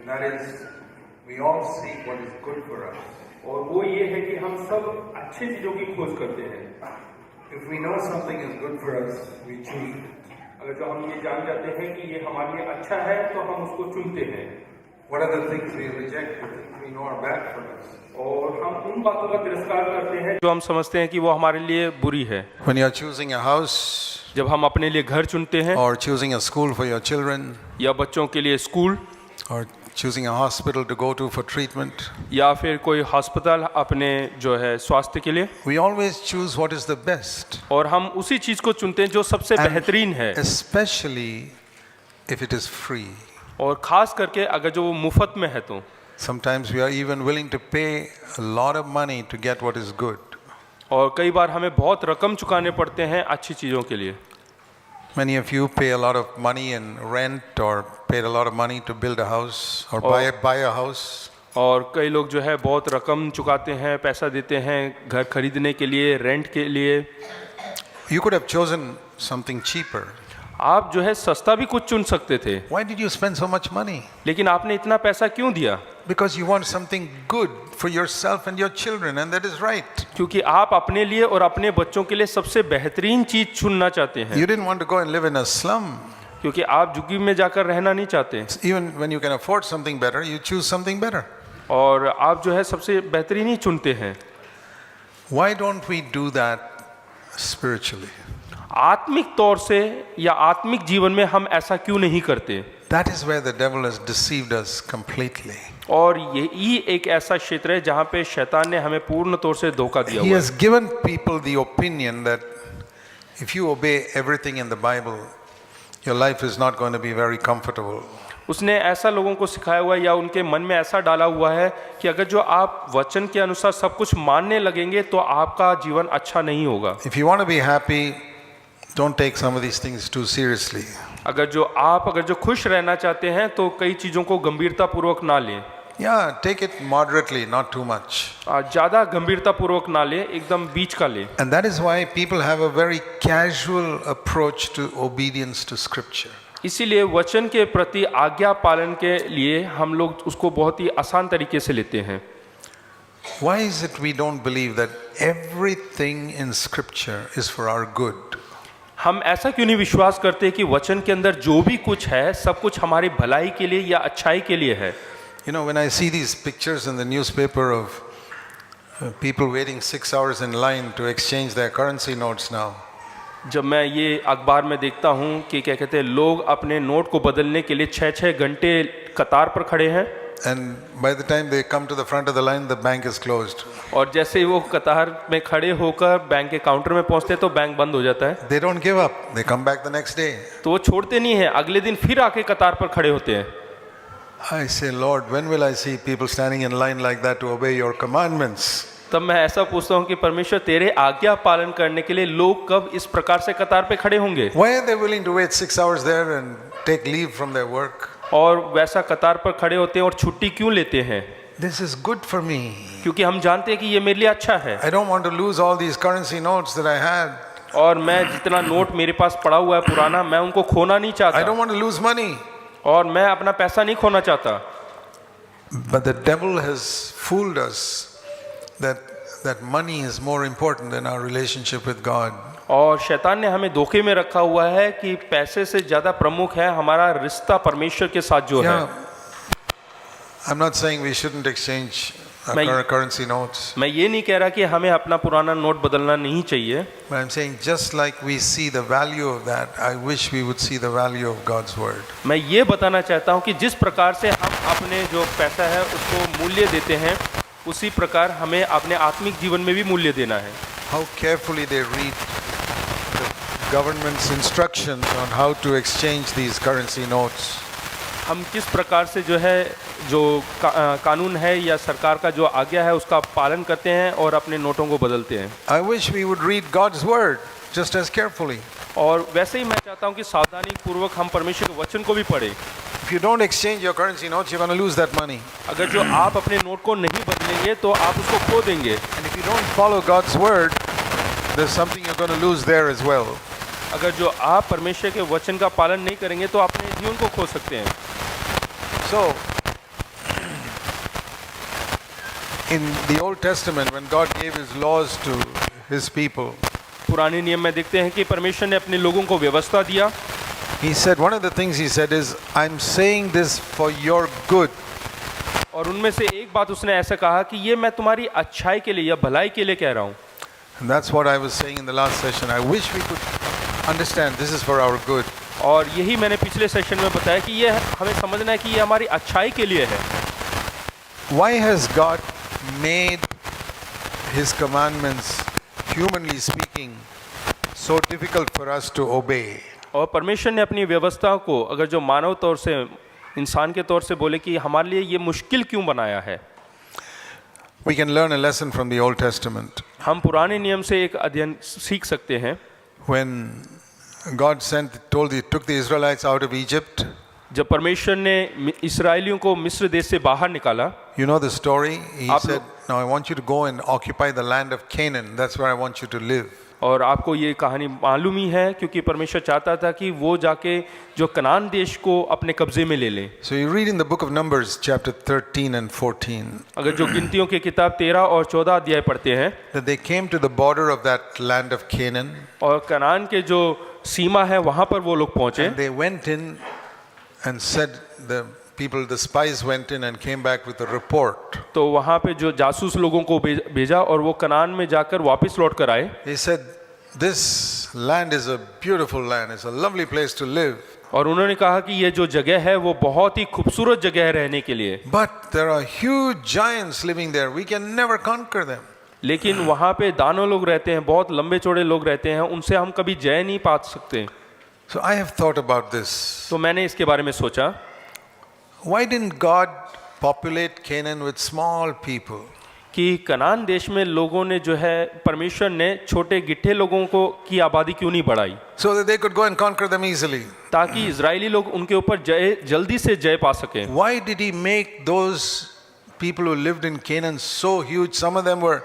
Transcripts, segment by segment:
and that is we all seek what is good for us. और वो ये है कि हम सब अच्छी चीजों की खोज करते हैं. If we know something is good for us, we choose it. अगर जो हम ये जान जाते हैं कि ये हमारे लिए अच्छा है तो हम उसको चुनते हैं. What are the things we reject, the things we know are bad for us? और हम उन बातों का तिरस्कार करते हैं जो हम समझते हैं कि वो हमारे लिए बुरी है. When you are choosing a house जब हम अपने लिए घर चुनते हैं or choosing a school for your children या बच्चों के लिए school or choosing a hospital to go to for treatment, या फिर कोई हॉस्पिटल अपने जो है स्वास्थ्य के लिए, we always choose what is the best. और हम उसी चीज को चुनते हैं जो सबसे And बेहतरीन है. especially if it is free. और खास करके अगर जो वो मुफ्त में है तो Sometimes we are even willing to pay a lot of money to get what is good. और कई बार हमें बहुत रकम चुकाने पड़ते हैं अच्छी चीज़ों के लिए. Many of you pay a lot of money in rent or paid a lot of money to build a house or buy a house. और कई लोग जो है बहुत रकम चुकाते हैं, पैसा देते हैं घर खरीदने के लिए, रेंट के लिए. You could have chosen something cheaper. आप जो है सस्ता भी कुछ चुन सकते थे. Why did you spend so much money? लेकिन आपने इतना पैसा क्यों दिया? Because you want something good for yourself and your children, and that is right. क्योंकि आप अपने लिए और अपने बच्चों के लिए सबसे बेहतरीन चीज चुनना चाहते हैं. You didn't want to go and live in a slum. क्योंकि आप झुग्गी में जाकर रहना नहीं चाहते. Even when you can afford something better, you choose something better. और आप जो है सबसे बेहतरीन ही चुनते हैं. Why don't we do that spiritually? आत्मिक तौर से या आत्मिक जीवन में हम ऐसा क्यों नहीं करते? That is where the devil has deceived us completely. और यही एक ऐसा क्षेत्र है जहाँ पे शैतान ने हमें पूर्ण तौर से धोखा दिया He हुआ has given people the opinion that if you obey everything in the Bible, your life is not going to be very comfortable. उसने ऐसा लोगों को सिखाया हुआ है या उनके मन में ऐसा डाला हुआ है कि अगर जो आप वचन के अनुसार सब कुछ मानने लगेंगे तो आपका जीवन अच्छा नहीं होगा. If you want to be happy, don't take some of these things too seriously. अगर जो खुश रहना चाहते हैं तो कई चीज़ों को गंभीरता पूर्वक ना लें. Yeah, take it moderately, not too much. ज़्यादा गंभीरता पूर्वक ना लें, एकदम बीच का लें. And that is why people have a very casual approach to obedience to scripture. इसीलिए वचन के प्रति आज्ञा पालन के लिए हम लोग उसको बहुत ही आसान तरीके से लेते हैं. Why is it we don't believe that everything in scripture is for our good? हम ऐसा क्यों नहीं विश्वास करते कि वचन के अंदर जो भी कुछ है सब कुछ हमारी भलाई के लिए या अच्छाई के लिए है? You know, when I see these pictures in the newspaper of people waiting 6 hours in line to exchange their currency notes now. जब मैं ये अखबार में देखता हूँ कि क्या कहते हैं लोग अपने नोट को बदलने के लिए 6-6 घंटे कतार पर खड़े हैं. And by the time they come to the front of the line, the bank is closed. और जैसे ही वो कतार में खड़े होकर बैंक के काउंटर में पहुंचते हैं तो बैंक बंद हो जाता है. They don't give up. They come back the next day. तो वो छोड़ते नहीं हैं, अगले दिन फिर आके कतार पर खड़े होते हैं. I say, Lord, when will I see people standing in line like that to obey your commandments? तब मैं ऐसा पूछता हूँ कि परमेश्वर तेरे आज्ञा पालन करने के लिए लोग कब इस प्रकार से कतार पे खड़े होंगे? Why are they willing to wait 6 hours there and take leave from their work? और वैसा कतार पर खड़े होते हैं और छुट्टी क्यों लेते हैं? This is good for me. क्योंकि हम जानते हैं कि ये मेरे लिए अच्छा है. I don't want to lose all these currency notes that I had. और मैं जितना नोट मेरे पास पड़ा हुआ है पुराना, मैं उनको खोना नहीं I चाहता. don't want to lose money. और मैं अपना पैसा नहीं खोना चाहता. But the devil has fooled us that money is more important than our relationship with God. और शैतान ने हमें धोखे में रखा हुआ है कि पैसे से ज्यादा प्रमुख है हमारा रिश्ता परमेश्वर के साथ जो है. I'm not saying we shouldn't exchange our currency notes. मैं ये नहीं कह रहा कि हमें अपना पुराना नोट बदलना नहीं चाहिए. But I'm saying just like we see the value of that, I wish we would see the value of God's word. मैं ये बताना चाहता हूँ कि जिस प्रकार से हम अपने जो पैसा है उसको मूल्य देते हैं उसी प्रकार हमें अपने आत्मिक जीवन में भी मूल्य देना है. How carefully they read the government's instructions on how to exchange these currency notes. हम किस प्रकार से जो है जो कानून है या सरकार का जो आज्ञा है उसका पालन करते हैं और अपने नोटों को बदलते हैं. I wish we would read God's word just as carefully. और वैसे ही मैं चाहता हूँ कि सावधानी पूर्वक हम परमेश्वर के वचन को भी पढ़ें. If you don't exchange your currency notes, you're going to lose that money. अगर जो आप अपने नोट को नहीं बदलेंगे तो आप उसको खो देंगे. And if you don't follow God's word, there's something you're going to lose there as well. अगर जो आप परमेश्वर के वचन का पालन नहीं करेंगे तो अपने जीवन को खो सकते हैं. So, In the Old Testament, when God gave His laws to His people, पुराने नियम में देखते हैं कि परमेश्वर ने अपने लोगों को व्यवस्था दिया। He said, one of the things He said is, I'm saying this for your good. और उनमें से एक बात उसने ऐसा कहा कि ये मैं तुम्हारी अच्छाई के लिए या भलाई के लिए कह रहा हूँ। And that's what I was saying in the last session. I wish we could understand this is for our good. और यही मैंने पिछले सेशन में बताया कि ये हमें समझना है कि ये हमारी अच्छाई के लिए है। Why has God made His commandments, humanly speaking, so difficult for us to obey? और परमेश्वर ने अपनी व्यवस्था को अगर जो मानव तौर से इंसान के तौर से बोले कि हमारे लिए ये मुश्किल क्यों बनाया है। We can learn a lesson from the Old Testament. हम पुराने नियम से एक अध्ययन सीख सकते हैं। When God took the Israelites out of Egypt, जब परमेश्वर ने इस्राएलियों को मिस्र देश से बाहर निकाला, you know the story. He आप said, now I want you to go and occupy the land of Canaan. That's where I want you to live. और आपको ये कहानी मालूम ही है क्योंकि परमेश्वर चाहता था कि वो जाके जो कनान देश को अपने कब्जे में ले लें। So you read in the book of Numbers, chapter 13 and 14, अगर जो गिनतियों की किताब 13 और 14 अध्याय पढ़ते हैं, that they came to the border of that land of Canaan, और कनान के जो सीमा है वहाँ पर वो लोग पहुँचे। and they went in and said, the spies went in and came back with a report. तो वहाँ पे जो जासूस लोगों को भेजा और वो कनान में जाकर वापस लौट कर आए। He said, this land is a beautiful land. It's a lovely place to live. और उन्होंने कहा कि ये जो जगह है वो बहुत ही खूबसूरत जगह है रहने के लिए। But there are huge giants living there. We can never conquer them. लेकिन वहाँ पे दानव लोग रहते हैं, बहुत लंबे चौड़े लोग रहते हैं, उनसे हम कभी जय नहीं पा सकते। So I have thought about this. तो मैंने इसके बारे में सोचा, Why didn't God populate Canaan with small people? कि कनान देश में लोगों ने जो है परमेश्वर ने छोटे गिट्ठे लोगों को की आबादी क्यों नहीं बढ़ाई, So that they could go and conquer them easily. ताकि इजरायली लोग उनके ऊपर जल्दी से जय पा सके। Why did He make those people who lived in Canaan so huge? Some of them were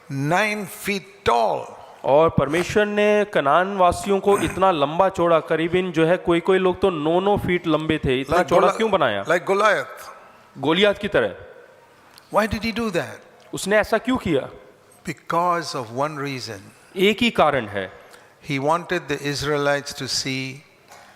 9 feet tall. और परमेश्वर ने कनान वासियों को इतना लंबा चौड़ा, करीबन जो है कोई कोई लोग तो 9-9 फीट लंबे थे, इतना चौड़ा क्यों बनाया? Like Goliath. गोलियात की तरह। Why did He do that? उसने ऐसा क्यों किया? Because of one reason. एक ही कारण है, He wanted the Israelites to see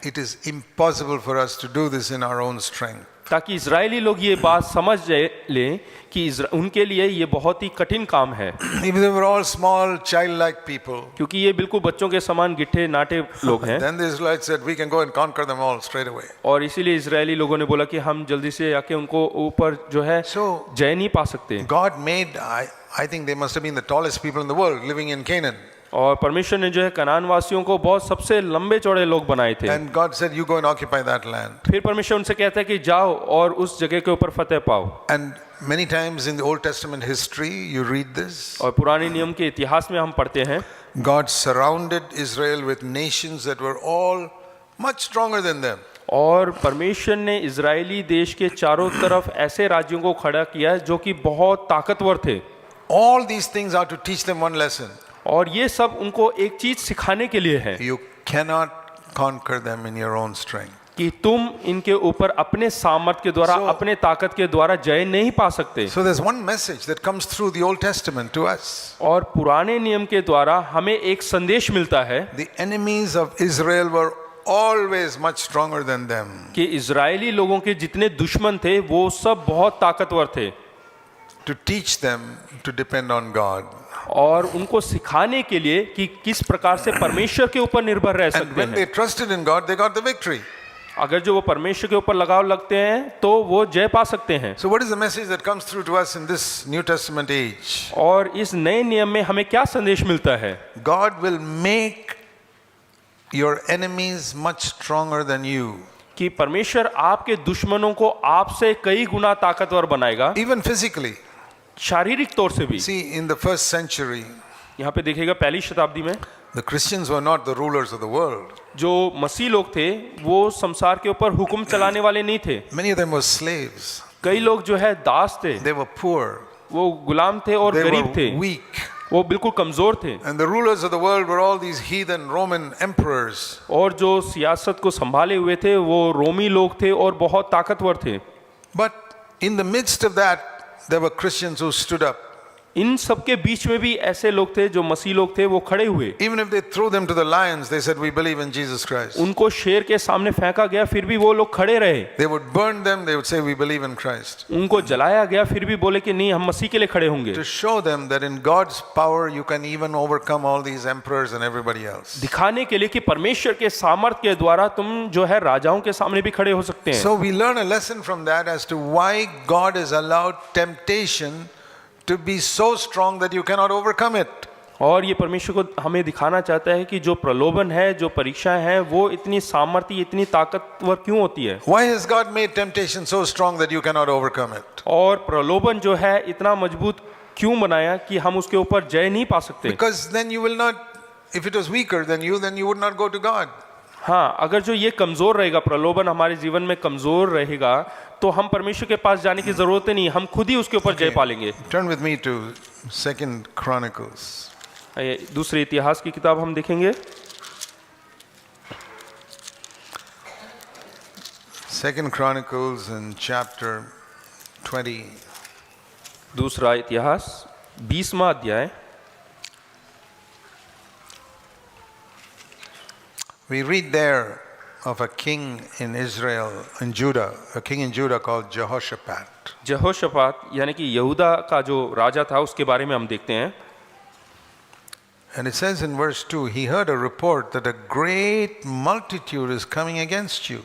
it is impossible for us to do this in our own strength. ताकि इजरायली लोग ये बात समझ लें कि उनके लिए ये बहुत ही कठिन काम है। If they were all small, childlike people, क्योंकि ये बिल्कुल बच्चों के समान गिट्ठे नाटे लोग हैं। then the Israelites said, we can go and conquer them all straight away. और इसीलिए इजरायली लोगों ने बोला कि हम जल्दी से आके उनको ऊपर जो है So जय नहीं पा सकते। God made, I think they must have been the tallest people in the world living in Canaan. और परमेश्वर ने जो है कनान वासियों को बहुत सबसे लंबे चौड़े लोग बनाए थे। And God said, you go and occupy that land. फिर परमेश्वर उनसे कहता है कि जाओ और उस जगह के ऊपर फतेह पाओ। And many times in the Old Testament history, you read this, और पुराने नियम के इतिहास में हम पढ़ते हैं, God surrounded Israel with nations that were all much stronger than them. और परमेश्वर ने इजरायली देश के चारों तरफ ऐसे राज्यों को खड़ा किया जो कि बहुत ताकतवर थे। All these things are to teach them one lesson. और ये सब उनको एक चीज सिखाने के लिए है You cannot conquer them in your own strength. कि तुम इनके ऊपर अपने सामर्थ्य के द्वारा, अपने ताकत के द्वारा जय नहीं पा सकते। So there's one message that comes through the Old Testament to us. और पुराने नियम के द्वारा हमें एक संदेश मिलता है The enemies of Israel were always much stronger than them. कि इजरायली लोगों के जितने दुश्मन थे वो सब बहुत ताकतवर थे। To teach them to depend on God. और उनको सिखाने के लिए कि किस प्रकार से परमेश्वर के ऊपर निर्भर रह And सकते when they हैं। trusted in God, they got the victory. अगर जो वो परमेश्वर के ऊपर लगाव लगते हैं तो वो जय पा सकते हैं। So what is the message that comes through to us in this New Testament age? और इस नए नियम में हमें क्या संदेश मिलता है? God will make your enemies much stronger than you. कि परमेश्वर आपके दुश्मनों को आपसे कई गुना ताकतवर बनाएगा, Even physically. शारीरिक तौर से भी। See, in the first century, यहाँ पे देखिएगा पहली शताब्दी में the Christians were not the rulers of the world. जो मसीह लोग थे वो संसार के ऊपर हुक्म चलाने वाले नहीं थे। Many of them were slaves. कई लोग जो है दास थे, They were poor. वो गुलाम थे और They गरीब थे, were weak. वो बिल्कुल कमजोर थे। And the rulers of the world were all these heathen Roman emperors. और जो सियासत को संभाले हुए थे वो रोमी लोग थे और बहुत ताकतवर थे। But in the midst of that, there were Christians who stood up. इन सबके बीच में भी ऐसे लोग थे जो मसीह लोग थे, वो खड़े हुए। Even if they threw them to the lions, they said, we believe in Jesus Christ. उनको शेर के सामने फेंका गया, फिर भी वो लोग खड़े रहे। They would burn them, they would say, we believe in Christ. उनको जलाया गया, फिर भी बोले कि नहीं, हम मसीह के लिए खड़े होंगे। To show them that in God's power you can even overcome all these emperors and everybody else. दिखाने के लिए कि परमेश्वर के सामर्थ्य के द्वारा तुम जो है राजाओं के सामने भी खड़े हो सकते हैं। So we learn a lesson from that as to why God has allowed temptation to be so strong that you cannot overcome it. और ये परमेश्वर को हमें दिखाना चाहता है कि जो प्रलोभन है, जो परीक्षाएं हैं, वो इतनी सामर्थ्य, इतनी ताकतवर क्यों होती है। Why has God made temptation so strong that you cannot overcome it? और प्रलोभन जो है इतना मजबूत क्यों बनाया कि हम उसके ऊपर जय नहीं पा सकते। Because then you will not, if it was weaker than you, then you would not go to God. हाँ, अगर जो ये कमजोर रहेगा, प्रलोभन हमारे जीवन में कमजोर रहेगा, तो हम परमेश्वर के पास जाने की जरूरत ही नहीं, हम खुद ही उसके ऊपर जय पालेंगे। Turn with me to 2 Chronicles. दूसरे इतिहास की किताब हम देखेंगे। 2 Chronicles in chapter 20. दूसरा इतिहास 20वां अध्याय। We read there of a king in Israel, in Judah, a king in Judah called Jehoshaphat. यहोशापात यानी कि यहूदा का जो राजा था, उसके बारे में हम देखते हैं। And it says in verse 2, he heard a report that a great multitude is coming against you.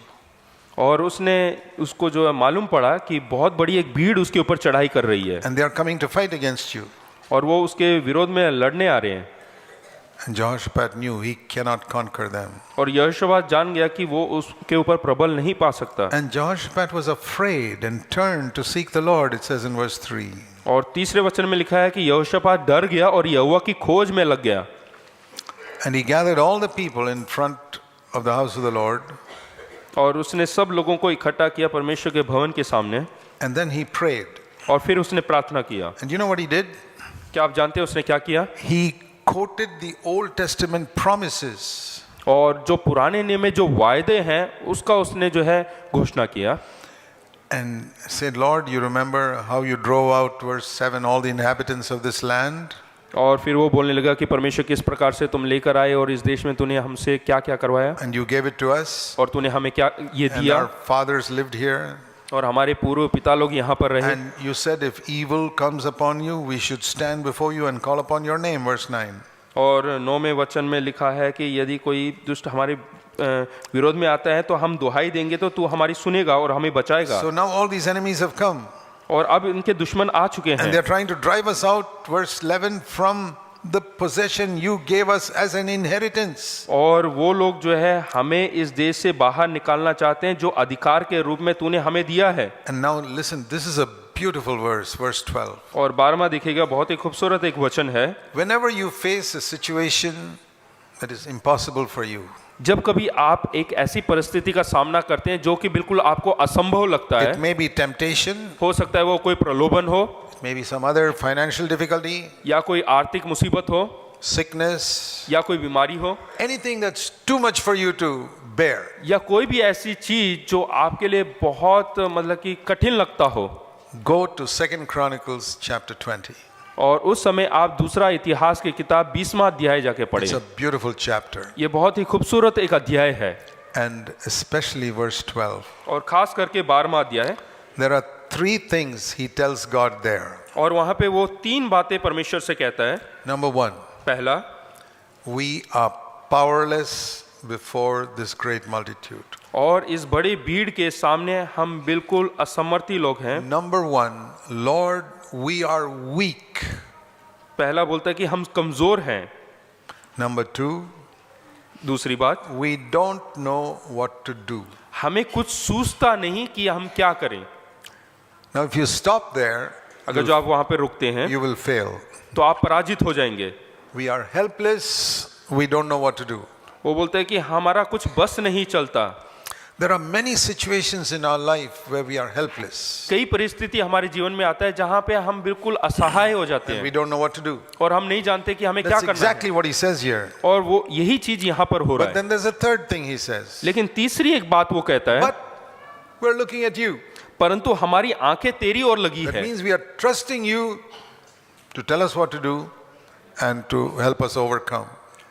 और उसने उसको जो है मालूम पड़ा कि बहुत बड़ी एक भीड़ उसके ऊपर चढ़ाई कर रही है, And they are coming to fight against you. और वो उसके विरोध में लड़ने आ रहे हैं। And Jehoshaphat knew he cannot conquer them. और यहोशापात जान गया कि वो उसके ऊपर प्रबल नहीं पा सकता। And Jehoshaphat was afraid and turned to seek the Lord, it says in verse 3. और तीसरे वचन में लिखा है कि यहोशापात डर गया और यहोवा की खोज में लग गया। And he gathered all the people in front of the house of the Lord. और उसने सब लोगों को इकट्ठा किया परमेश्वर के भवन के सामने, And then he prayed. और फिर उसने प्रार्थना किया। And you know what he did? क्या आप जानते हैं उसने क्या किया? He quoted the Old Testament promises. और जो पुराने नियम में जो वायदे हैं उसका उसने जो है घोषणा किया। And said, Lord, you remember how you drove out, verse 7, all the inhabitants of this land? और फिर वो बोलने लगा कि परमेश्वर किस प्रकार से तुम लेकर आए और इस देश में तूने हमसे क्या क्या करवाया, And you gave it to us. और तूने हमें क्या ये And दिया, our fathers lived here. और हमारे पूर्व पिता लोग यहाँ पर रहे। And you said, if evil comes upon you, we should stand before you and call upon your name, verse 9. और 9वें वचन में लिखा है कि यदि कोई दुष्ट हमारे विरोध में आता है तो हम दुहाई देंगे तो तू हमारी सुनेगा और हमें बचाएगा। So now all these enemies have come. और अब इनके दुश्मन आ चुके And हैं, they're trying to drive us out, verse 11, from the possession you gave us as an inheritance. और वो लोग जो है हमें इस देश से बाहर निकालना चाहते हैं जो अधिकार के रूप में तूने हमें दिया है। And now listen, this is a beautiful verse, verse 12. और 12वां देखिएगा, बहुत ही खूबसूरत एक वचन है। Whenever you face a situation that is impossible for you, जब कभी आप एक ऐसी परिस्थिति का सामना करते हैं जो कि बिल्कुल आपको असंभव लगता it है, may be temptation, हो सकता है वो कोई प्रलोभन हो, it may be some other financial difficulty, या कोई आर्थिक मुसीबत हो, sickness, या कोई बीमारी हो, anything that's too much for you to bear. या कोई भी ऐसी चीज जो आपके लिए बहुत मतलब कि कठिन लगता हो, Go to 2 Chronicles chapter 20. और उस समय आप दूसरा इतिहास की किताब 20वां अध्याय जाके पढ़ें। It's a beautiful chapter. ये बहुत ही खूबसूरत एक अध्याय है, And especially verse 12. और खास करके 12वां अध्याय। There are 3 things he tells God there. और वहां पे वो 3 बातें परमेश्वर से कहता है। Number 1, पहला, we are powerless before this great multitude. और इस बड़ी भीड़ के सामने हम बिल्कुल असमर्थी लोग हैं। Number 1, Lord, we are weak. पहला बोलता है कि हम कमजोर हैं। Number 2, दूसरी बात, we don't know what to do. हमें कुछ सूझता नहीं कि हम क्या करें। Now if you stop there, अगर जो आप वहां पे रुकते हैं you will fail. तो आप पराजित हो जाएंगे। We are helpless, we don't know what to do. वो बोलते हैं कि हमारा कुछ बस नहीं चलता। There are many situations in our life where we are helpless. कई परिस्थिति हमारे जीवन में आता है जहां पे हम बिल्कुल असहाय हो जाते And we हैं don't know what to do. और हम नहीं जानते कि हमें क्या That's करना exactly what he says here. है। और वो यही चीज यहाँ पर हो रहा But है। then there's a third thing he says. लेकिन तीसरी एक बात वो कहता है, But we're looking at you. परंतु हमारी आंखें तेरी ओर लगी That है। means we are trusting you to tell us what to do and to help us overcome.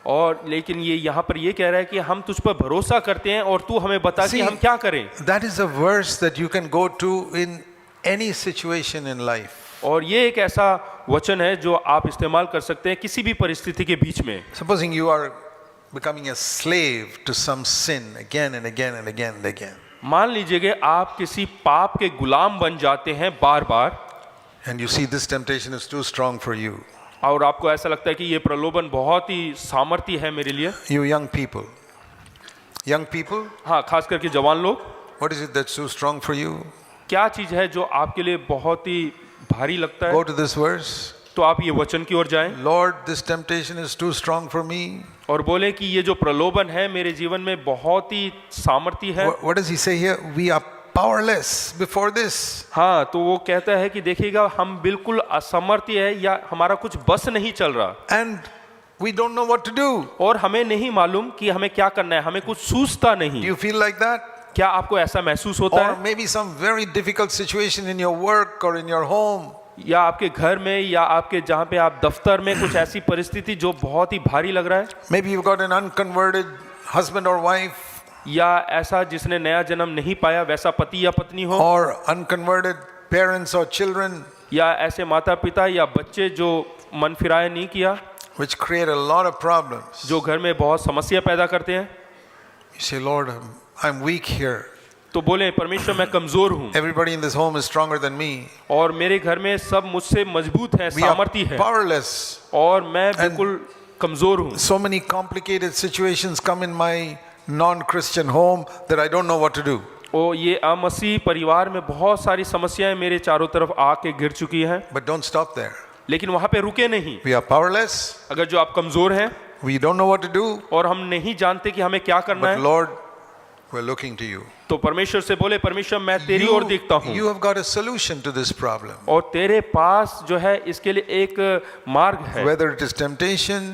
और लेकिन ये यहाँ पर ये कह रहा है कि हम तुझ पर भरोसा करते हैं और तू हमें बता कि See, हम क्या करें। that is a verse that you can go to in any situation in life. और ये एक ऐसा वचन है जो आप इस्तेमाल कर सकते हैं किसी भी परिस्थिति के बीच में। Supposing you are becoming a slave to some sin again and again and again and again. मान लीजिए आप किसी पाप के गुलाम बन जाते हैं बार बार, And you see this temptation is too strong for you. और आपको ऐसा लगता है कि ये प्रलोभन बहुत ही सामर्थ्य है मेरे लिए। You young people. Young people, हाँ, खास करके जवान लोग, what is it that's too strong for you? क्या चीज है जो आपके लिए बहुत ही भारी लगता है? Go to this verse. तो आप ये वचन की ओर जाएं Lord, this temptation is too strong for me. और बोले कि ये जो प्रलोभन है मेरे जीवन में बहुत ही सामर्थ्य है। What does he say here? We are powerless before this. हाँ, तो वो कहता है कि देखिएगा हम बिल्कुल असमर्थ्य है या हमारा कुछ बस नहीं चल रहा And we don't know what to do. और हमें नहीं मालूम कि हमें क्या करना है, हमें कुछ सूझता Do नहीं। you feel like that? क्या आपको ऐसा महसूस होता Or है? maybe some very difficult situation in your work or in your home. या आपके घर में या आपके जहाँ पे आप दफ्तर में कुछ ऐसी परिस्थिति जो बहुत ही भारी लग रहा है, Maybe you've got an unconverted husband or wife, या ऐसा जिसने नया जन्म नहीं पाया वैसा पति या पत्नी हो, or unconverted parents or children, या ऐसे माता पिता या बच्चे जो मन फिराया नहीं किया, which create a lot of problems. जो घर में बहुत समस्या पैदा करते हैं। You say, Lord, I'm weak here. तो बोले परमेश्वर मैं कमजोर हूँ Everybody in this home is stronger than me. और मेरे घर में सब मुझसे मजबूत है, We are सामर्थ्य है powerless. और मैं बिल्कुल कमजोर हूँ। So many complicated situations come in my non-Christian home that I don't know what to do. और ये अमसीह परिवार में बहुत सारी समस्याएं मेरे चारों तरफ आके गिर चुकी हैं, But don't stop there. लेकिन वहां पे रुके नहीं। We are powerless. अगर जो आप कमजोर हैं We don't know what to do. और हम नहीं जानते कि हमें क्या करना But है, Lord, we're looking to you. तो परमेश्वर से बोले परमेश्वर मैं तेरी ओर देखता हूँ You have got a solution to this problem. और तेरे पास जो है इसके लिए एक मार्ग है। Whether it is temptation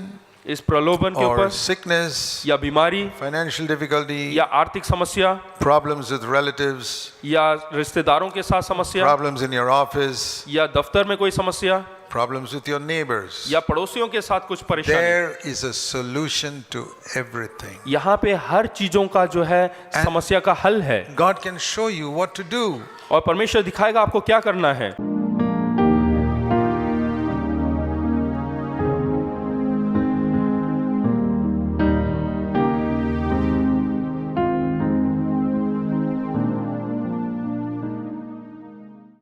इस प्रलोभन के or ऊपर sickness, या बीमारी financial difficulty, या आर्थिक समस्या problems with relatives, या रिश्तेदारों के साथ समस्या problems in your office, या दफ्तर में कोई समस्या problems with your neighbors. या पड़ोसियों के साथ कुछ परेशानी, There is a solution to everything. यहाँ पे हर चीजों का जो है समस्या का हल है God can show you what to do. और परमेश्वर दिखाएगा आपको क्या करना है।